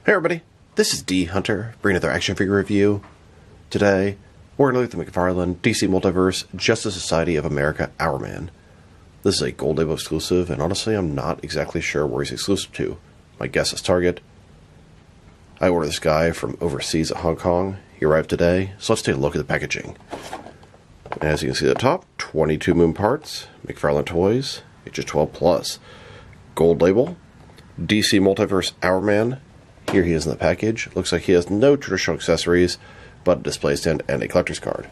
Hey everybody, this is D Hunter, bringing another action figure review. Today, we're going to look at the McFarlane DC Multiverse Justice Society of America Hourman. This is a gold label exclusive, and honestly, I'm not exactly sure where he's exclusive to. My guess is Target. I ordered this guy from overseas at Hong Kong. He arrived today, so let's take a look at the packaging. As you can see at the top, 22 Moon parts, McFarlane Toys, ages 12 plus. Gold label, DC Multiverse Hourman. Here he is in the package. Looks like he has no traditional accessories, but a display stand and a collector's card.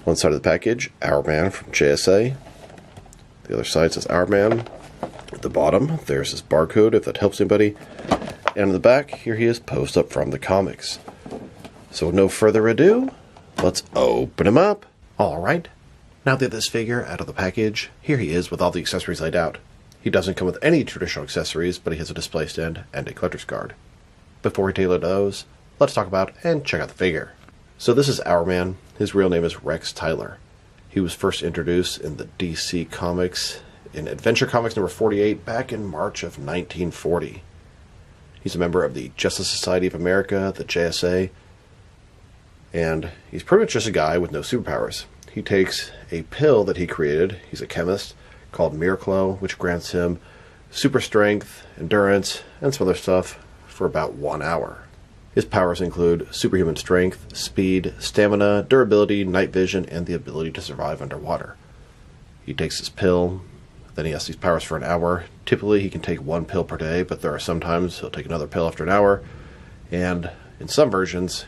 One side of the package, Hourman from JSA. The other side says Hourman. At the bottom, there's his barcode, if that helps anybody. And in the back, here he is posed up from the comics. So with no further ado, let's open him up. Alright, now that this figure out of the package, here he is with all the accessories laid out. He doesn't come with any traditional accessories, but he has a display stand and a collector's card. Before we tailor those, let's talk about and check out the figure. So this is Hourman. His real name is Rex Tyler. He was first introduced in the DC Comics in Adventure Comics number 48 back in March of 1940. He's a member of the Justice Society of America, the JSA, and he's pretty much just a guy with no superpowers. He takes a pill that he created, he's a chemist, called Miraclo, which grants him super strength, endurance, and some other stuff for about 1 hour. His powers include superhuman strength, speed, stamina, durability, night vision, and the ability to survive underwater. He takes his pill, then he has these powers for an hour. Typically he can take 1 pill per day, but there are some times he'll take another pill after an hour, and in some versions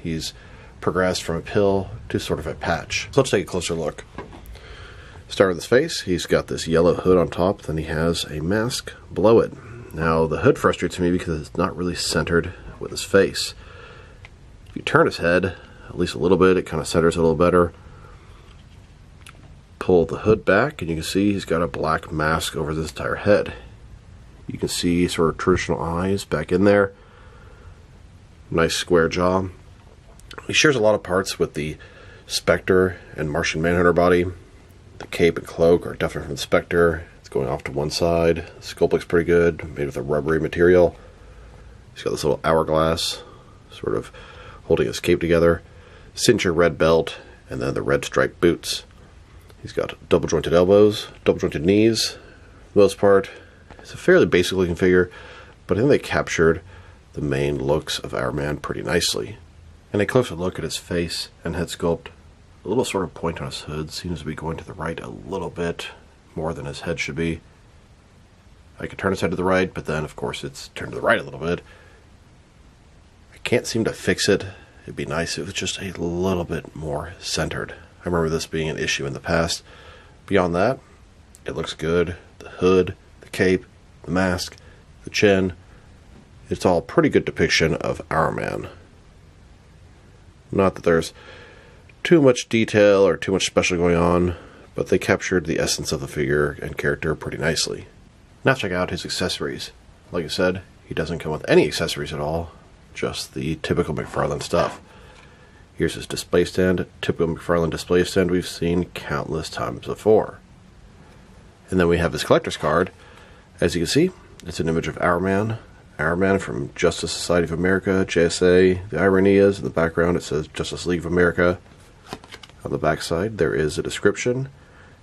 he's progressed from a pill to sort of a patch. So let's take a closer look. Start with his face. He's got this yellow hood on top, then he has a mask below it. Now, the hood frustrates me because it's not really centered with his face. If you turn his head at least a little bit, it kind of centers a little better. Pull the hood back, and you can see he's got a black mask over this entire head. You can see sort of traditional eyes back in there. Nice square jaw. He shares a lot of parts with the Spectre and Martian Manhunter body. The cape and cloak are definitely from the Spectre. It's going off to one side. The sculpt looks pretty good, made with a rubbery material. He's got this little hourglass, sort of holding his cape together. Cincher red belt, and then the red striped boots. He's got double jointed elbows, double jointed knees. For the most part, it's a fairly basic looking figure, but I think they captured the main looks of Hourman pretty nicely. And a closer look at his face and head sculpt. A little sort of point on his hood seems to be going to the right a little bit more than his head should be. I could turn his head to the right, but then of course it's turned to the right a little bit. I can't seem to fix it. It'd be nice if it was just a little bit more centered. I remember this being an issue in the past. Beyond that, it looks good. The hood, the cape, the mask, the chin. It's all pretty good depiction of Hourman. Not that there's too much detail or too much special going on, but they captured the essence of the figure and character pretty nicely. Now check out his accessories. Like I said, he doesn't come with any accessories at all, just the typical McFarlane stuff. Here's his display stand, typical McFarlane display stand we've seen countless times before. And then we have his collector's card. As you can see, it's an image of Hourman. Hourman from Justice Society of America, JSA. The irony is, in the background it says Justice League of America. On the back side, there is a description.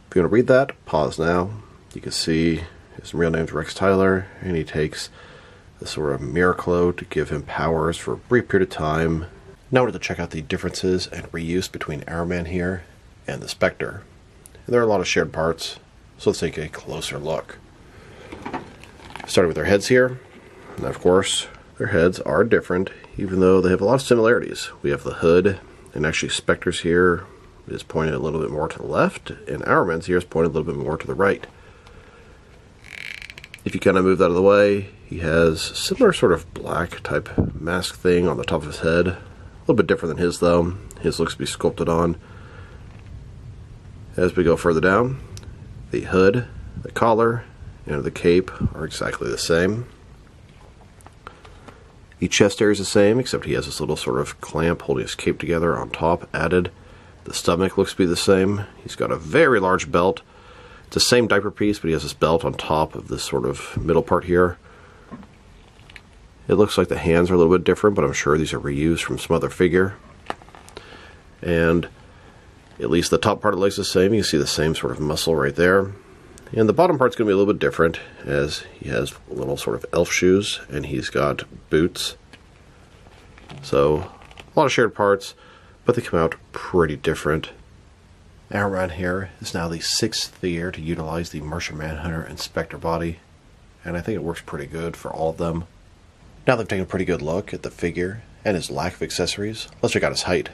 If you want to read that, pause now. You can see his real name is Rex Tyler, and he takes a sort of Miraclo to give him powers for a brief period of time. Now we're going to check out the differences and reuse between Hourman here and the Spectre. And there are a lot of shared parts, so let's take a closer look. Starting with their heads here, and of course, their heads are different, even though they have a lot of similarities. We have the hood, and actually Spectre's here is pointed a little bit more to the left, and Hourman's here is pointed a little bit more to the right. If you kind of move that out of the way, he has similar sort of black type mask thing on the top of his head. A little bit different than his though. His looks to be sculpted on. As we go further down, the hood, the collar, and the cape are exactly the same. The chest area is the same, except he has this little sort of clamp holding his cape together on top added. The stomach looks to be the same. He's got a very large belt. It's the same diaper piece, but he has this belt on top of this sort of middle part here. It looks like the hands are a little bit different, but I'm sure these are reused from some other figure. And at least the top part of the leg's the same. You can see the same sort of muscle right there. And the bottom part's going to be a little bit different, as he has little sort of elf shoes, and he's got boots. So, a lot of shared parts, but they come out pretty different. Hourman here is now the 6th year to utilize the Martian Manhunter and Spectre body, and I think it works pretty good for all of them. Now they've taken a pretty good look at the figure and his lack of accessories, let's check out his height.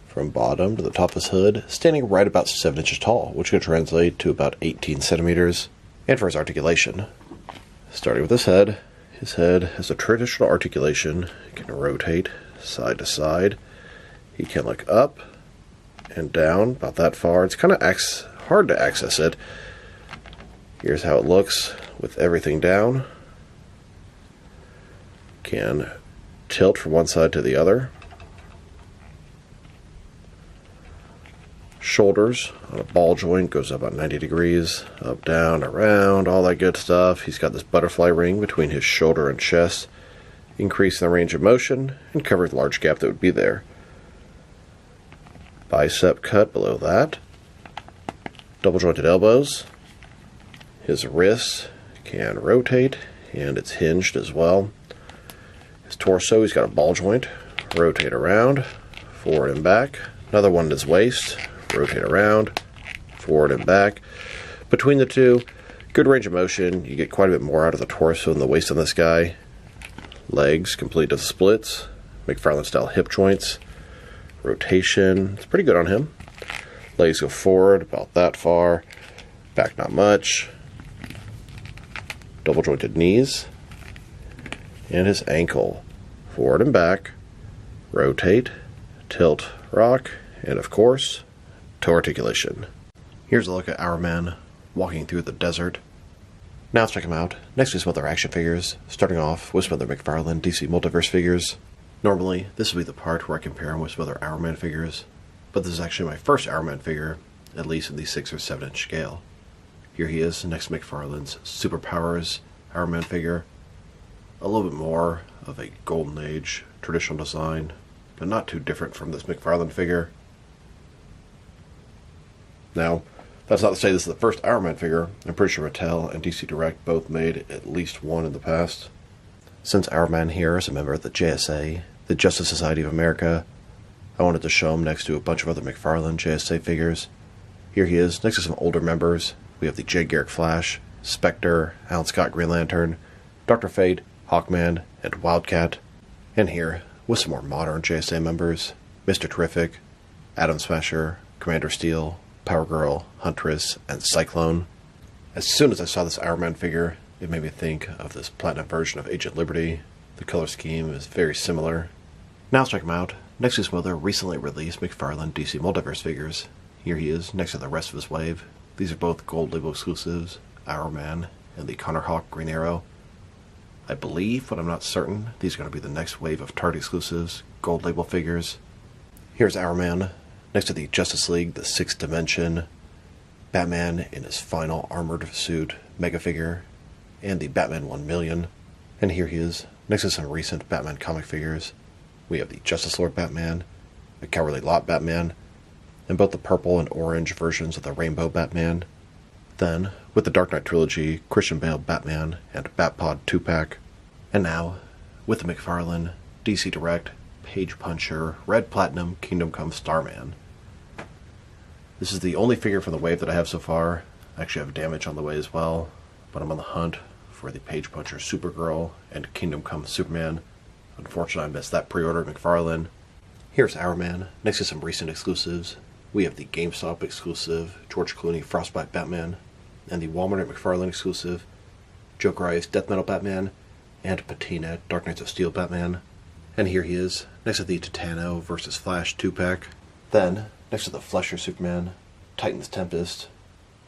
From bottom to the top of his hood, standing right about 7 inches tall, which could translate to about 18 centimeters. And for his articulation, starting with his head has a traditional articulation. He can rotate side to side. He can look up and down about that far. It's kind of hard to access it. Here's how it looks with everything down. Can tilt from one side to the other. Shoulders on a ball joint goes up about 90 degrees, up, down, around, all that good stuff. He's got this butterfly ring between his shoulder and chest, increasing the range of motion and covering the large gap that would be there. Bicep cut below that. Double jointed elbows. His wrists can rotate, and it's hinged as well. His torso, he's got a ball joint, rotate around, forward and back. Another one at his waist, rotate around, forward and back. Between the two, good range of motion. You get quite a bit more out of the torso and the waist on this guy. Legs complete to the splits. McFarlane style hip joints. Rotation, it's pretty good on him. Legs go forward about that far. Back not much. Double jointed knees. And his ankle. Forward and back. Rotate. Tilt. Rock. And of course, toe articulation. Here's a look at Hourman walking through the desert. Now let's check him out next to some other action figures, starting off with some other McFarlane DC Multiverse figures. Normally, this will be the part where I compare him with some other Hourman figures, but this is actually my first Hourman figure, at least in the 6 or 7 inch scale. Here he is next to McFarlane's Superpowers Hourman figure. A little bit more of a Golden Age traditional design, but not too different from this McFarlane figure. Now, that's not to say this is the first Hourman figure. I'm pretty sure Mattel and DC Direct both made at least one in the past. Since Hourman here is a member of the JSA, the Justice Society of America, I wanted to show him next to a bunch of other McFarlane JSA figures. Here he is, next to some older members. We have the J. Garrick Flash, Spectre, Alan Scott Green Lantern, Dr. Fate, Hawkman, and Wildcat. And here, with some more modern JSA members, Mr. Terrific, Atom Smasher, Commander Steel, Power Girl, Huntress, and Cyclone. As soon as I saw this Hourman figure, it made me think of this platinum version of Agent Liberty. The color scheme is very similar. Now let's check him out next to some other recently released McFarlane DC Multiverse figures. Here he is next to the rest of his wave. These are both Gold Label exclusives, Hourman and the Connor Hawk Green Arrow. I believe, but I'm not certain, these are going to be the next wave of Target exclusives, Gold Label figures. Here's Hourman next to the Justice League, the 6th Dimension, Batman in his final armored suit mega figure, and the Batman 1,000,000. And here he is next to some recent Batman comic figures. We have the Justice Lord Batman, the Cowardly Lot Batman, and both the purple and orange versions of the Rainbow Batman. Then, with the Dark Knight trilogy, Christian Bale Batman and Batpod 2-pack. And now, with the McFarlane, DC Direct, Page Puncher, Red Platinum, Kingdom Come Starman. This is the only figure from the wave that I have so far. I actually have Damage on the way as well, but I'm on the hunt for the Page Puncher Supergirl and Kingdom Come Superman. Unfortunately, I missed that pre-order at McFarlane. Here's Hourman next to some recent exclusives. We have the GameStop exclusive George Clooney Frostbite Batman, and the Walmart at McFarlane exclusive Joe Grice Death Metal Batman, and Patina Dark Knights of Steel Batman. And here he is next to the Titano vs. Flash 2-pack. Then, next to the Flesher Superman, Titan's Tempest,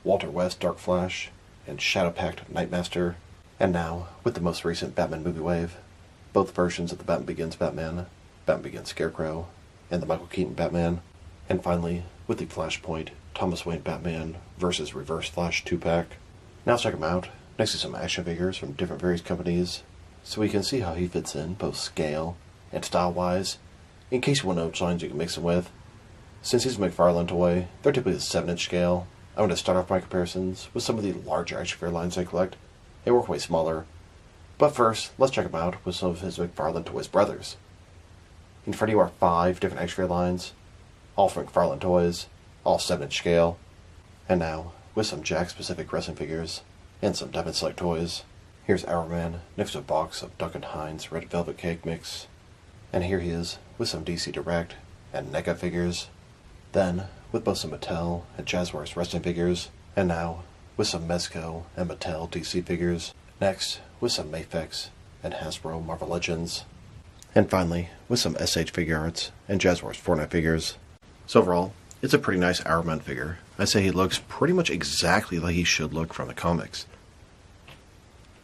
Walter West Dark Flash, and Shadow Pact Nightmaster. And now, with the most recent Batman movie wave, both versions of the Batman Begins Batman, Batman Begins Scarecrow, and the Michael Keaton Batman. And finally, with the Flashpoint Thomas Wayne Batman vs. Reverse Flash 2-pack. Now let's check them out next to some action figures from different various companies, so we can see how he fits in, both scale and style-wise, in case you want to know which lines you can mix him with. Since he's a McFarlane toy, they're typically the 7-inch scale. I'm going to start off my comparisons with some of the larger action figure lines I collect, and work way smaller. But first, let's check him out with some of his McFarlane Toys brothers. In front of you are 5 different action figure lines, all from McFarlane Toys, all 7-inch scale, and now, with some Jack-specific wrestling figures, and some Diamond Select toys. Here's Hourman next to a box of Duncan Hines Red Velvet Cake Mix, and here he is with some DC Direct and NECA figures, then with both some Mattel and Jazzwares wrestling figures, and now with some Mezco and Mattel DC figures, next with some Mafex and Hasbro Marvel Legends, and finally with some SH Figure Arts and Jazzwares Fortnite figures. So overall, it's a pretty nice Hourman figure. I say he looks pretty much exactly like he should look from the comics.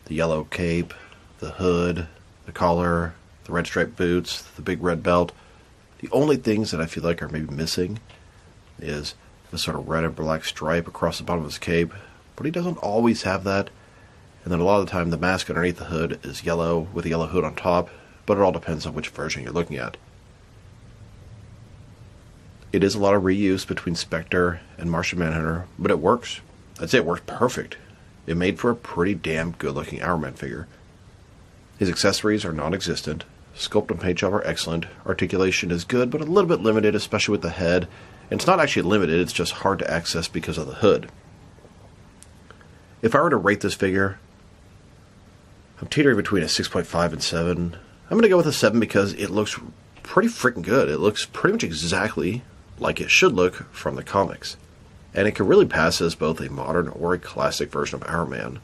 The yellow cape, the hood, the collar, the red striped boots, the big red belt. The only things that I feel like are maybe missing is the sort of red and black stripe across the bottom of his cape, but he doesn't always have that. And then a lot of the time the mask underneath the hood is yellow with a yellow hood on top, but it all depends on which version you're looking at. It is a lot of reuse between Spectre and Martian Manhunter, but it works. I'd say it works perfect. It made for a pretty damn good-looking Hourman figure. His accessories are non-existent. Sculpt and paint job are excellent. Articulation is good, but a little bit limited, especially with the head. And it's not actually limited, it's just hard to access because of the hood. If I were to rate this figure, I'm teetering between a 6.5 and 7. I'm going to go with a 7 because it looks pretty freaking good. It looks pretty much exactly like it should look from the comics. And it can really pass as both a modern or a classic version of Hourman.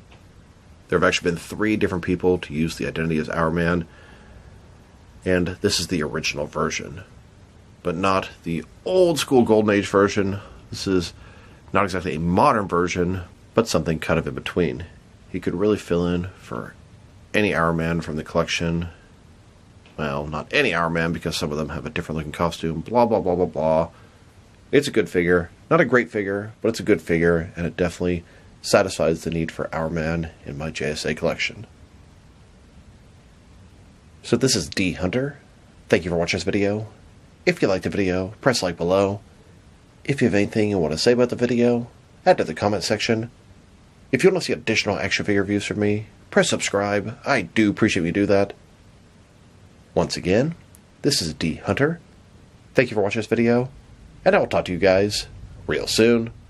There have actually been 3 different people to use the identity as Hourman, and this is the original version. But not the old school Golden Age version. This is not exactly a modern version, but something kind of in between. He could really fill in for any Hourman from the collection. Well, not any Hourman, because some of them have a different looking costume, blah blah blah blah blah. It's a good figure. Not a great figure, but it's a good figure, and it definitely satisfies the need for Hourman in my JSA collection. So this is D Hunter. Thank you for watching this video. If you liked the video, press like below. If you have anything you want to say about the video, add to the comment section. If you want to see additional action figure reviews from me, press subscribe. I do appreciate you do that. Once again, this is D Hunter. Thank you for watching this video, and I will talk to you guys real soon.